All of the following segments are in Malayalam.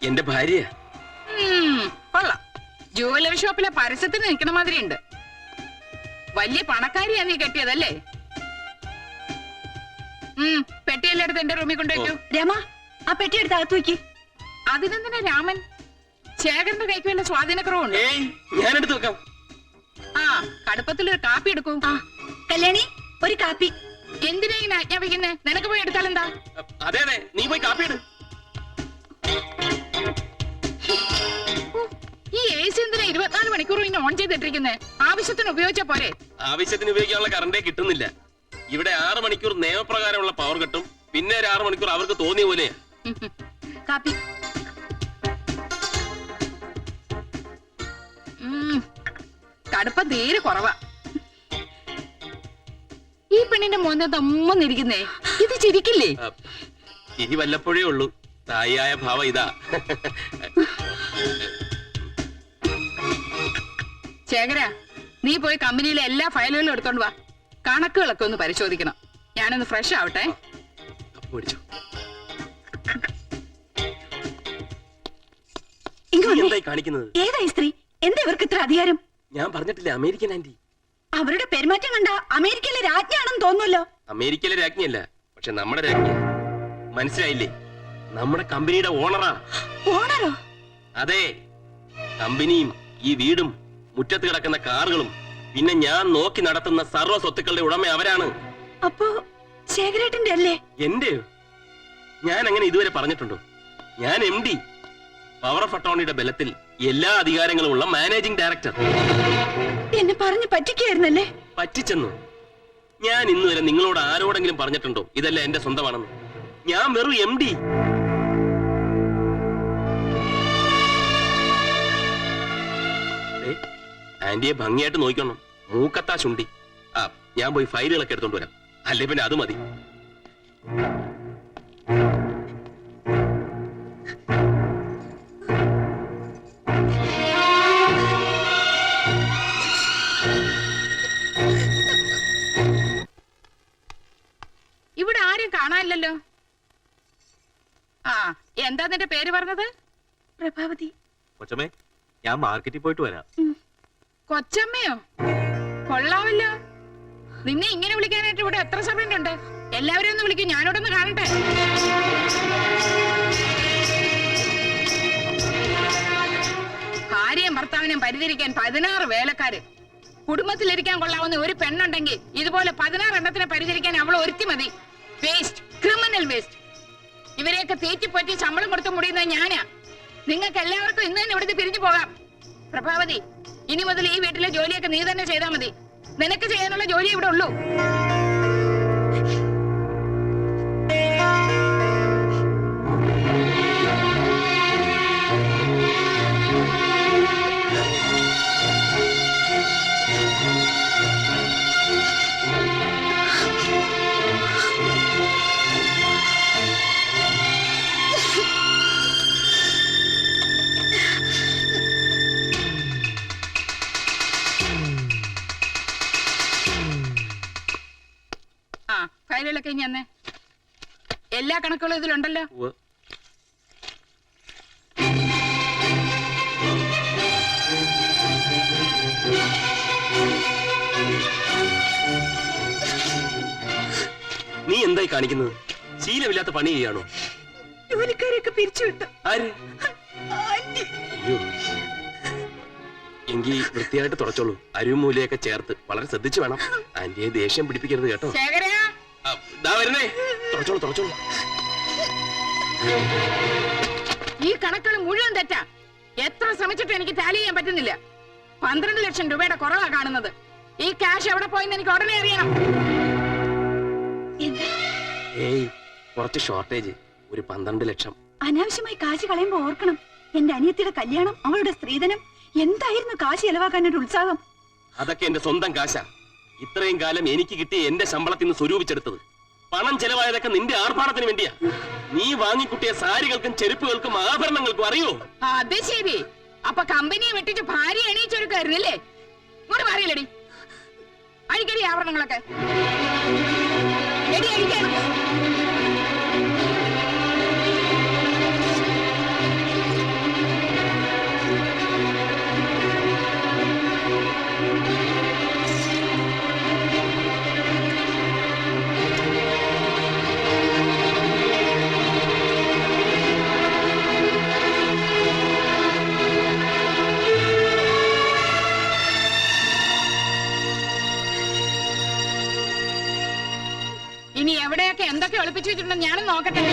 എന്റെ ഭാര്യ. കൊള്ളാം. ജുവലറി ഷോപ്പിലെ പരസ്യത്തിന് നിൽക്കണ മാതിരി ഉണ്ട്. വലിയ പണക്കാരിയാ നീ കെട്ടിയതല്ലേ? പെട്ടിയെല്ലാം എടുത്ത് എന്റെ റൂമിൽ കൊണ്ടുവയ്ക്കൂ. രമ, ആ പെട്ടി എടുത്ത് അകത്ത് വയ്ക്ക്. അതിനെന്തിനാ രാമൻ? ശേഖരന്റെ കൈക്ക് വല്ല സ്വാധീനക്കുറവുണ്ട്. ഞാൻ എടുത്തു വെക്കാം. ആ, കടുപ്പത്തിലൊരു കാപ്പി എടുക്കൂ. കല്യാണി, ഒരു കാപ്പി. എന്തിനാ ഇങ്ങനെ ആജ്ഞാപിക്കുന്നേ? നിനക്ക് പോയി എടുത്താലെന്താ? അതെ അതെ, നീ പോയി കാപ്പി എടു. ഈ AC എന്തിനാ 24 മണിക്കൂർ ഇങ്ങനെ ഓൺ ചെയ്തിട്ടിരിക്കുന്നേ? ആവശ്യത്തിന് ഉപയോഗിച്ചാ പോരെ? ആവശ്യത്തിന് ഉപയോഗിക്കാനുള്ള കറണ്ടേ കിട്ടുന്നില്ല. ഇവിടെ 6 മണിക്കൂർ നിയമപ്രകാരമുള്ള പവർ കട്ടും, പിന്നെ ഒരു 6 മണിക്കൂർ അവർക്ക് തോന്നിയ പോലെയാ. കാപ്പി. കടുപ്പം തീരെ കുറവാ. ഈ പെണ്ണിന്റെ മോനെ തമ്മന്നിരിക്കുന്നേ, ഇത് ചിരിക്കില്ലേ? ചിരി വല്ലപ്പോഴേ ഉള്ളൂ. തായിയായ ഭാവം ഇതാ. ശേഖര, നീ പോയി കമ്പനിയിലെ എല്ലാ ഫയലുകളും എടുത്തോണ്ട് വാ. കണക്കുകളൊക്കെ ഒന്ന് പരിശോധിക്കണം. ഞാനൊന്ന് ഫ്രഷ് ആവട്ടെ. ഏതായി സ്ത്രീ? എന്താ ഇവർക്ക് ഇത്ര അധികാരം? ഞാൻ പറഞ്ഞിട്ടില്ല, അമേരിക്കൻ ആന്റി. അവരുടെ പെരുമാറ്റം കണ്ട അമേരിക്കയിലെ രാജ്ഞിയാണെന്ന് തോന്നുമല്ലോ. അമേരിക്കയിലെ രാജ്ഞിയല്ല, പക്ഷെ നമ്മുടെ രാജ്ഞി. മനസ്സിലായില്ലേ? നമ്മുടെ കമ്പനിയുടെ ഓണറാ. ഓണറോ? അതെ. കമ്പനിയും ഈ വീടും മുറ്റത്ത് കിടക്കുന്ന കാറുകളും പിന്നെ ഞാൻ നോക്കി നടത്തുന്ന സർവ്വ സ്വത്തുക്കളുടെ ഉടമ അവരാണ്. അപ്പോ ശേഖരേട്ടന്റെ അല്ലേ? എന്റെ? ഞാൻ അങ്ങനെ ഇതുവരെ പറഞ്ഞിട്ടുണ്ടോ? ഞാൻ MD, പവർ ഓഫ് അട്ടോർണിയുടെ ബലത്തിൽ എല്ലാ അധികാരങ്ങളും ഉള്ള മാനേജിംഗ് ഡയറക്ടർ. എന്നെ പറഞ്ഞു പറ്റിക്കായിരുന്നല്ലേ? പറ്റിച്ചെന്നു? ഞാൻ ഇന്നുവരെ നിങ്ങളോട് ആരോടെങ്കിലും പറഞ്ഞിട്ടുണ്ടോ ഇതല്ല എന്റെ സ്വന്തമാണെന്ന്? ഞാൻ വെറും MD. ആന്റിയെ ഭംഗിയായിട്ട് നോക്കണം. മൂക്കത്താ ചുണ്ടി. ഞാൻ പോയി ഫയലുകളൊക്കെ എടുത്തോണ്ട് വരാം. അല്ലേ പിന്നെ അത് മതി. ഇവിടെ ആരും കാണാനില്ലല്ലോ. എന്താ നിന്റെ പേര് പറഞ്ഞത്? പ്രഭാവതി. കൊച്ചമ്മേ, ഞാൻ മാർക്കറ്റിൽ പോയിട്ട് വരാം. കൊച്ചമ്മയോ? കൊള്ളാവല്ലോ. നിന്നെ ഇങ്ങനെ വിളിക്കാനായിട്ട് ഇവിടെ എത്ര സമയമുണ്ട്? എല്ലാവരും ഒന്ന് വിളിക്കും, ഞാനോടൊന്ന് കാണട്ടെ. ഭാര്യയും ഭർത്താവിനെയും പരിചരിക്കാൻ 16 വേലക്കാര്. കുടുംബത്തിലിരിക്കാൻ കൊള്ളാവുന്ന ഒരു പെണ്ണുണ്ടെങ്കിൽ ഇതുപോലെ 16 എണ്ണത്തിനെ പരിചരിക്കാൻ അവൾ ഒരുത്തി മതി. Waste, criminal waste. ഇവരെയൊക്കെ തീറ്റിപ്പറ്റി ശമ്പളം കൊടുത്ത് മുടിയുന്നത് ഞാനാ. നിങ്ങൾക്ക് എല്ലാവർക്കും ഇന്ന് തന്നെ ഇവിടുന്ന് പിരിഞ്ഞു പോകാം. പ്രഭാവതി, ഇനി മുതൽ ഈ വീട്ടിലെ ജോലിയൊക്കെ നീ തന്നെ ചെയ്താൽ മതി. നിനക്ക് ചെയ്യാനുള്ള ജോലി ഇവിടെ ഉള്ളൂ. ഫയലുകളൊക്കെ ഇനി അന്നേ എല്ലാ കണക്കുകളും ഇതിലുണ്ടല്ലോ. നീ എന്തായി കാണിക്കുന്നത്? ശീലമില്ലാത്ത പണി ചെയ്യാണോ? ജോലിക്കാരെയൊക്കെ പിരിച്ചുവിട്ടു. ആര്? എങ്കിൽ വൃത്തിയായിട്ട് തുടച്ചോളൂ. അരുമൂലയൊക്കെ ചേർത്ത് വളരെ ശ്രദ്ധിച്ചു വേണം. ആന്റിയെ ദേഷ്യം പിടിപ്പിക്കരുത് കേട്ടോ. വരുന്നേ, തുടച്ചോളൂ തുടച്ചോളൂ. ഈ കണക്കുകൾ മുഴുവൻ തെറ്റാ. എത്ര ശ്രമിച്ചിട്ട് എനിക്ക് ടാലി ചെയ്യാൻ പറ്റുന്നില്ല. 12 ലക്ഷം രൂപയുടെ കുറവാ കാണുന്നത്. ഈ ക്യാഷ് എവിടെ പോയെന്ന് എനിക്ക് ഉടനെ അറിയണം. ഏയ്, കുറച്ച് ഷോർട്ടേജ്. ഒരു 12 ലക്ഷം. അനാവശ്യമായി കാശ് കളയുമ്പോ ഓർക്കണം, എന്റെ അനിയത്തിയുടെ കല്യാണം, അവളുടെ സ്ത്രീധനം, എന്തായിരുന്നു കാശ് ചെലവാക്കാൻ ഒരു ഉത്സാഹം. അതൊക്കെ എന്റെ സ്വന്തം കാശാ. ഇത്രയും കാലം എനിക്ക് കിട്ടിയ എന്റെ ശമ്പളത്തിൽ നിന്ന് സ്വരൂപിച്ചെടുത്തത്. പണം ചെലവായതൊക്കെ നിന്റെ ആർഭാടത്തിന് വേണ്ടിയാ. നീ വാങ്ങിക്കുട്ടിയ സാരികൾക്കും ചെരുപ്പുകൾക്കും ആഭരണങ്ങൾക്കും അറിയോ? അത് ശരി. അപ്പൊ കമ്പനിയെ വെട്ടിച്ച് ഭാര്യ എണീച്ചെടുക്കായിരുന്നല്ലേ? ഇങ്ങോട്ട് മാറിയല്ലടി. അഴിക്കടി ആഭരണങ്ങളൊക്കെ. എടി അഴിക്കാൻ. ഇനി എവിടെയൊക്കെ എന്തൊക്കെ ഒളിപ്പിച്ചു വെച്ചിട്ടുണ്ടെന്ന് ഞാനും നോക്കട്ടെ.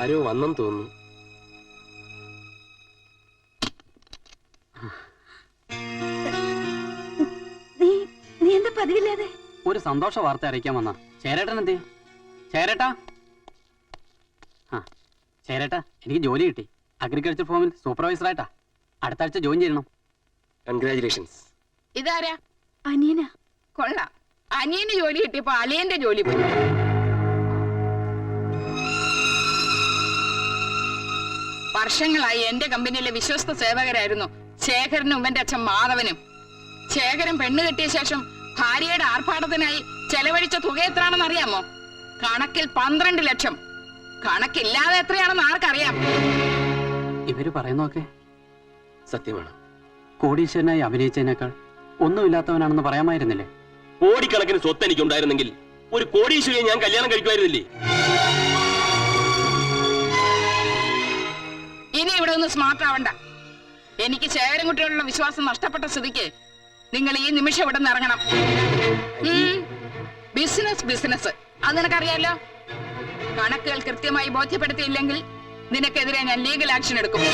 ആരോ വന്നെന്ന് തോന്നുന്നു. നീ എന്താ പതിവില്ലാതെ? ഒരു സന്തോഷ വാർത്ത അറിയിക്കാൻ വന്ന ചേരേട്ടൻ എന്തേ? ചേരേട്ടാ, ആ ചേരേട്ടാ, എനിക്ക് ജോലി കിട്ടി. അഗ്രികൾച്ചർ ഫാമിൽ സൂപ്പർവൈസറായിട്ടാ. അടുത്ത ആഴ്ച ജോയിൻ ചെയ്യണം. കൺഗ്രാചുലേഷൻസ്. ഇതാരാ? അനിയനാ. കൊള്ളാം. അനിയന് ജോലി കിട്ടിയപ്പോ അളിയന്റെ ജോലി പോയി. വർഷങ്ങളായി എന്റെ കമ്പനിയിലെ വിശ്വസ്ത സേവകരായിരുന്നു ശേഖരനും ഇവന്റെ അച്ഛൻ മാധവനും. ശേഖരൻ പെണ്ണ് കെട്ടിയ ശേഷം ഭാര്യയുടെ ആർഭാടത്തിനായി ചെലവഴിച്ച തുക എത്രയാണെന്ന് അറിയാമോ? കണക്കിൽ 12 ലക്ഷം. കണക്കില്ലാതെ എത്രയാണെന്ന് ആർക്കറിയാം? ഇവര് പറയുന്നൊക്കെ സത്യമാണ്. കോടീശ്വരനായി അഭിനയിച്ചതിനേക്കാൾ ഒന്നുമില്ലാത്തവനാണെന്ന് പറയാമായിരുന്നില്ലേ? കോടിക്കണക്കിന് സ്വത്ത് എനിക്കുണ്ടായിരുന്നെങ്കിൽ ഒരു കോടീശ്വരിയെ ഞാൻ കല്യാണം കഴിക്കുമായിരുന്നില്ലേ? ഇനി ഇവിടെ ഒന്ന് സ്മാർട്ട് ആവണ്ട. എനിക്ക് ശേഖരൻകുട്ടിയോടുള്ള വിശ്വാസം നഷ്ടപ്പെട്ട സ്ഥിതിക്ക് നിങ്ങൾ ഈ നിമിഷം ഇവിടെ നിന്ന് ഇറങ്ങണം. ബിസിനസ് അത് നിനക്കറിയാലോ. കണക്കുകൾ കൃത്യമായി ബോധ്യപ്പെടുത്തിയില്ലെങ്കിൽ നിനക്കെതിരെ ഞാൻ ലീഗൽ ആക്ഷൻ എടുക്കും.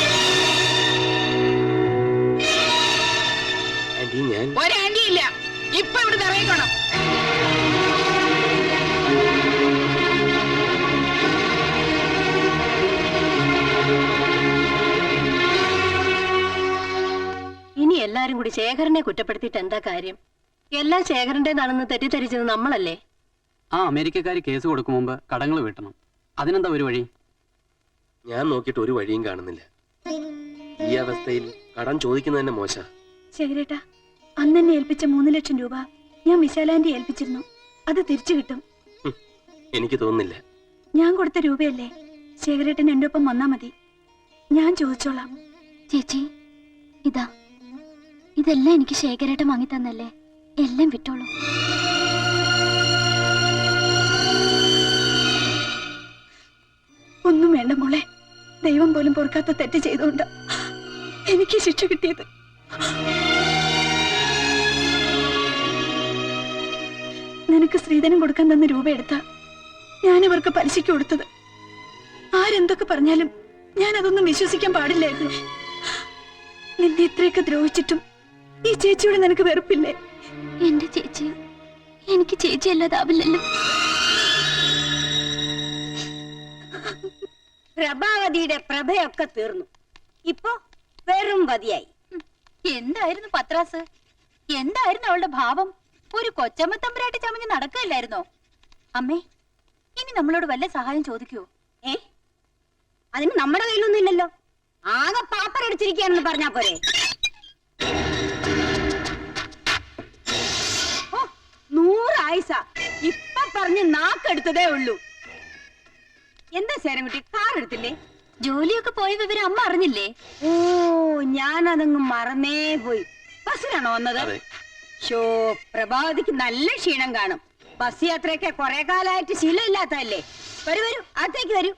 ഒരു ആന്റി ഇല്ല. ഇപ്പൊ ഇവിടെ ഇറങ്ങിക്കണം. ഇനി എല്ലാരും കൂടി ശേഖരനെ കുറ്റപ്പെടുത്തിയിട്ട് എന്താ കാര്യം? എല്ലാം ശേഖരന്റേതാണെന്ന് തെറ്റിദ്ധരിച്ചത് നമ്മളല്ലേ? ആ അമേരിക്കക്കാര് കേസ് കൊടുക്കും മുമ്പ് കടങ്ങൾ വീട്ടണം. അതിനെന്താ ഒരു വഴി? ഞാൻ നോക്കിയിട്ട് ഒരു വഴിയും കാണുന്നില്ല. ഈ അവസ്ഥയിൽ കടം ചോദിക്കുന്നത് തന്നെ മോശ. ശേഖരേട്ടാ, അന്ന് എന്നെ ഏൽപ്പിച്ച 3 ലക്ഷം രൂപ ഞാൻ വിശാലാന്റി ഏൽപ്പിച്ചിരുന്നു. അത് തിരിച്ചു കിട്ടും. എനിക്ക് തോന്നുന്നില്ല. ഞാൻ കൊടുത്ത രൂപയല്ലേ? ശേഖരേട്ടൻ എന്റെ ഒപ്പം വന്നാ മതി. ഞാൻ ചോദിച്ചോളാം. ചേച്ചി, ഇതെല്ലാം എനിക്ക് ശേഖരേട്ടൻ വാങ്ങി തന്നല്ലേ. എല്ലാം വിട്ടോളൂ. ഒന്നും വേണ്ട മോളെ. ദൈവം പോലും പൊറുക്കാത്ത തെറ്റ് ചെയ്തുകൊണ്ട് എനിക്ക് ശിക്ഷ കിട്ടിയത്. നിനക്ക് സ്ത്രീധനം കൊടുക്കാൻ തന്ന രൂപ എടുത്ത ഞാനിവർക്ക് പലിശയ്ക്ക് കൊടുത്തത്. ആരെന്തൊക്കെ പറഞ്ഞാലും ഞാൻ അതൊന്നും വിശ്വസിക്കാൻ പാടില്ലായിരുന്നു. നിന്നെ ഇത്രയൊക്കെ ദ്രോഹിച്ചിട്ടും ഈ ചേച്ചിയോട് നിനക്ക് വെറുപ്പില്ലേ? എന്റെ ചേച്ചി, എനിക്ക് ചേച്ചി അല്ലാതാവില്ലല്ലോ. പ്രഭാവതിയുടെ പ്രഭയൊക്കെ തീർന്നു. ഇപ്പൊ വെറും വതിയായി. എന്തായിരുന്നു പത്രാസ്? എന്തായിരുന്നു അവളുടെ ഭാവം? ഒരു കൊച്ചമ്മ തമ്പുരാട്ടി ചമഞ്ഞ് നടക്കുകയല്ലായിരുന്നോ? അമ്മേ, ഇനി നമ്മളോട് വല്ല സഹായം ചോദിക്കുവോ? അതിന് നമ്മുടെ കയ്യിലൊന്നും ഇല്ലല്ലോ. ആകെ പാപ്പരടിച്ചിരിക്കുകയാണെന്ന് പറഞ്ഞാ പോരെ. ഓ, 100 ആയിസ ഇപ്പൊ പറഞ്ഞ് നാക്കെടുത്തതേ ഉള്ളൂ. എന്താ ശേരൻകുട്ടി, കാർ എടുത്തില്ലേ? ജോലിയൊക്കെ പോയ വിവരം അമ്മ അറിഞ്ഞില്ലേ? ഓ, ഞാനതങ്ങ് മറന്നേ പോയി. ബസ്സിലാണോ വന്നത്? ഷോ, പ്രഭാവതിക്ക് നല്ല ക്ഷീണം കാണും. ബസ് യാത്രയൊക്കെ കുറെ കാലമായിട്ട് ശീലമില്ലാത്തതല്ലേ. വരൂ, അകത്തേക്ക് വരൂ.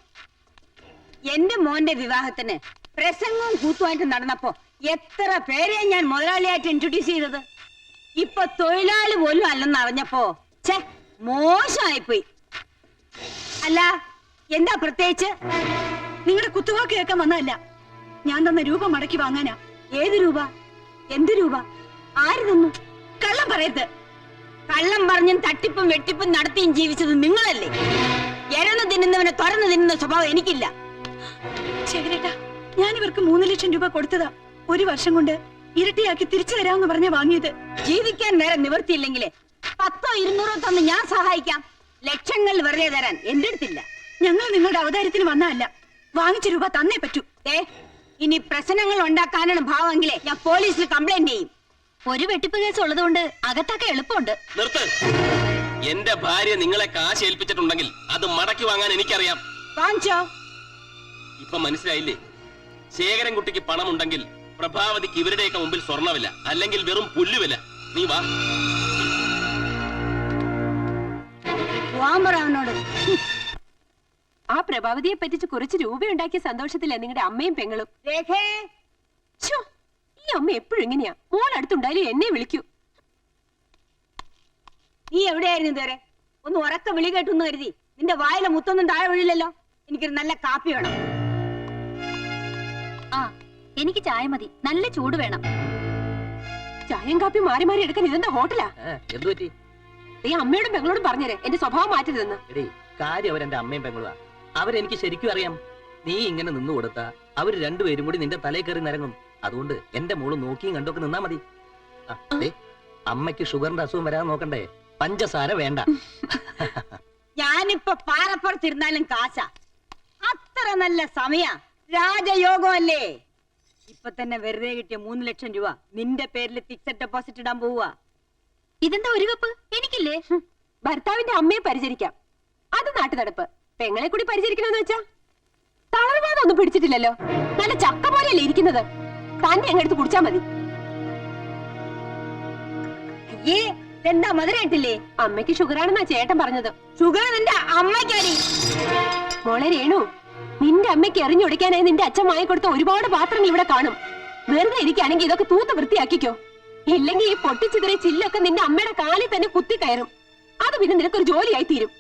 എന്റെ മോന്റെ വിവാഹത്തിന് പ്രസംഗവും കൂത്തുമായിട്ട് നടന്നപ്പോ എത്ര പേരെ ഞാൻ മുതലാളിയായിട്ട് ഇൻട്രൊഡ്യൂസ് ചെയ്തത്. ഇപ്പൊ തൊഴിലാളി പോലും അല്ലെന്ന് അറിഞ്ഞപ്പോ മോശമായിപ്പോയി. അല്ല, എന്താ പ്രത്യേകിച്ച്? നിങ്ങളുടെ കുത്തുവാക്ക് കേൾക്കാൻ വന്നതല്ല. ഞാൻ തന്ന രൂപ മടക്കി വാങ്ങാനാ. ഏത് രൂപ? എന്ത് രൂപ? ആര് തന്നു? കള്ളം പറയരുത്. കള്ളം പറഞ്ഞും തട്ടിപ്പും വെട്ടിപ്പും നടത്തിയും ജീവിച്ചത് നിങ്ങളല്ലേ. എരന്ന് തിന്നുന്നവനെ തുറന്നു തിന്നുന്ന സ്വഭാവം എനിക്കില്ല. ശേഖരേട്ടാ, ഞാൻ ഇവർക്ക് 3 ലക്ഷം രൂപ കൊടുത്തതാ. 1 വർഷം കൊണ്ട് ഇരട്ടിയാക്കി തിരിച്ചു തരാമെന്ന് പറഞ്ഞ വാങ്ങിയത്. ജീവിക്കാൻ നേരെ നിവൃത്തിയില്ലെങ്കിലേ 10 200 തന്ന് ഞാൻ സഹായിക്കാം. ലക്ഷങ്ങൾ വെറുതെ തരാൻ എന്റെ അടുത്തില്ല. ഞങ്ങൾ നിങ്ങളുടെ അവതാരത്തിന് വന്നതല്ല, വാങ്ങിച്ച രൂപ തന്നേ പറ്റൂ. ഇനി പ്രശ്നങ്ങൾ ഉണ്ടാക്കാനാണ് ഭാവമെങ്കിലേ ഞാൻ പോലീസിൽ കംപ്ലൈന്റ് ചെയ്യും. ഒരു വെട്ടിപ്പ് കേസ് ഉള്ളതുകൊണ്ട് അകത്തൊക്കെ എളുപ്പമുണ്ട്. നിർത്ത്. എന്റെ ഭാര്യ നിങ്ങളെ കാശ് ഏൽപ്പിച്ചിട്ടുണ്ടെങ്കിൽ അത് മടക്കി വാങ്ങാൻ എനിക്കറിയാം. വാങ്ങിച്ചോ? ഇപ്പൊ മനസ്സിലായില്ലേ? ശേഖരൻകുട്ടിക്ക് പണമുണ്ടെങ്കിൽ പ്രഭാവതിക്ക് ഇവരുടെയൊക്കെ മുമ്പിൽ സ്വർണ്ണവില്ല, അല്ലെങ്കിൽ വെറും പുല്ലുവില്ല. നീ വാ. അവനോട് ആ പ്രഭാവതിയെ പറ്റിച്ച് കുറച്ച് രൂപയുണ്ടാക്കിയ സന്തോഷത്തില്ല നിങ്ങളുടെ അമ്മയും പെങ്ങളും. രേഖേ, ശ്ശോ, ഈ അമ്മ എപ്പോഴും ഇങ്ങനെയാ. മോൾ അടുത്തുണ്ടായാലും എന്നെ വിളിക്കൂ. നീ എവിടെയായിരുന്നു ഇതുവരെ? ഒന്ന് ഉറക്ക വിളി കേട്ടെന്ന് കരുതി നിന്റെ വായിലെ മുത്തൊന്നും താഴെ വീഴില്ലല്ലോ. എനിക്കൊരു നല്ല കാപ്പി വേണം. ആ, എനിക്ക് ചായ മതി, നല്ല ചൂട് വേണം. ചായയും കാപ്പി മാറി മാറി എടുക്കാൻ ഇതെന്താ ഹോട്ടലാ? എന്തു പറ്റി? നീ അമ്മയോടും പെങ്ങളോടും പറഞ്ഞേരെ എന്റെ സ്വഭാവം മാറ്റരുതെന്ന്. എടേ, കാര്യം അവരെന്റെ അമ്മയും പെങ്ങളുവാ. അവരെനിക്ക് ശരിക്കും അറിയാം. നീ ഇങ്ങനെ നിന്നു കൊടുത്താ അവര് രണ്ടുപേരും കൂടി നിന്റെ തലയിൽ കയറി നിരങ്ങും. അതുകൊണ്ട് എന്റെ മോള് നോക്കിയും കണ്ടൊക്കെ നിന്നാ മതി. അമ്മയ്ക്ക് ഷുഗറിന്റെ അസുഖം വരാതെ നോക്കണ്ടേ? പഞ്ചസാര വേണ്ട. ഞാനിപ്പൊ പാറപ്പുറത്തിരുന്നാലും കാശ. അത്ര നല്ല സമയ, രാജയോഗമല്ലേ. ഇപ്പൊ തന്നെ വെറുതെ കിട്ടിയ 3 ലക്ഷം രൂപ നിന്റെ പേരിൽ ഫിക്സഡ് ഡെപ്പോസിറ്റ് ഇടാൻ പോവുക. ഇതെന്താ ഒരു കപ്പ്? എനിക്കില്ലേ? ഭർത്താവിന്റെ അമ്മയെ പരിചരിക്കാം, അത് നാട്ടുനടപ്പ്. പെങ്ങളെ കൂടി പരിചരിക്കണമെന്ന് വെച്ചാ തളർവാദം ഒന്നും പിടിച്ചിട്ടില്ലല്ലോ. നല്ല ചക്ക പോലെയല്ലേ ഇരിക്കുന്നത്. തന്നെ അങ്ങെടുത്ത് കുടിച്ചാ മതി. അയ്യേ, എന്താ മധുരായിട്ടില്ലേ? അമ്മയ്ക്ക് ഷുഗറാണെന്നാ ചേട്ടൻ പറഞ്ഞത്. ഷുഗർ നിന്റെ അമ്മയ്ക്കാടി. മോളെ രേണു, നിന്റെ അമ്മയ്ക്ക് എറിഞ്ഞൊടിക്കാനായി നിന്റെ അച്ഛൻ വാങ്ങി കൊടുത്ത ഒരുപാട് പാത്രങ്ങൾ ഇവിടെ കാണും. വെറുതെ ഇരിക്കുകയാണെങ്കിൽ ഇതൊക്കെ തൂത്ത് വൃത്തിയാക്കിക്കോ. ഇല്ലെങ്കിൽ ഈ പൊട്ടിച്ചിതറിയ ചില്ലൊക്കെ നിന്റെ അമ്മയുടെ കാലിൽ തന്നെ കുത്തി കയറും. അത് പിന്നെ നിനക്കൊരു ജോലിയായി തീരും.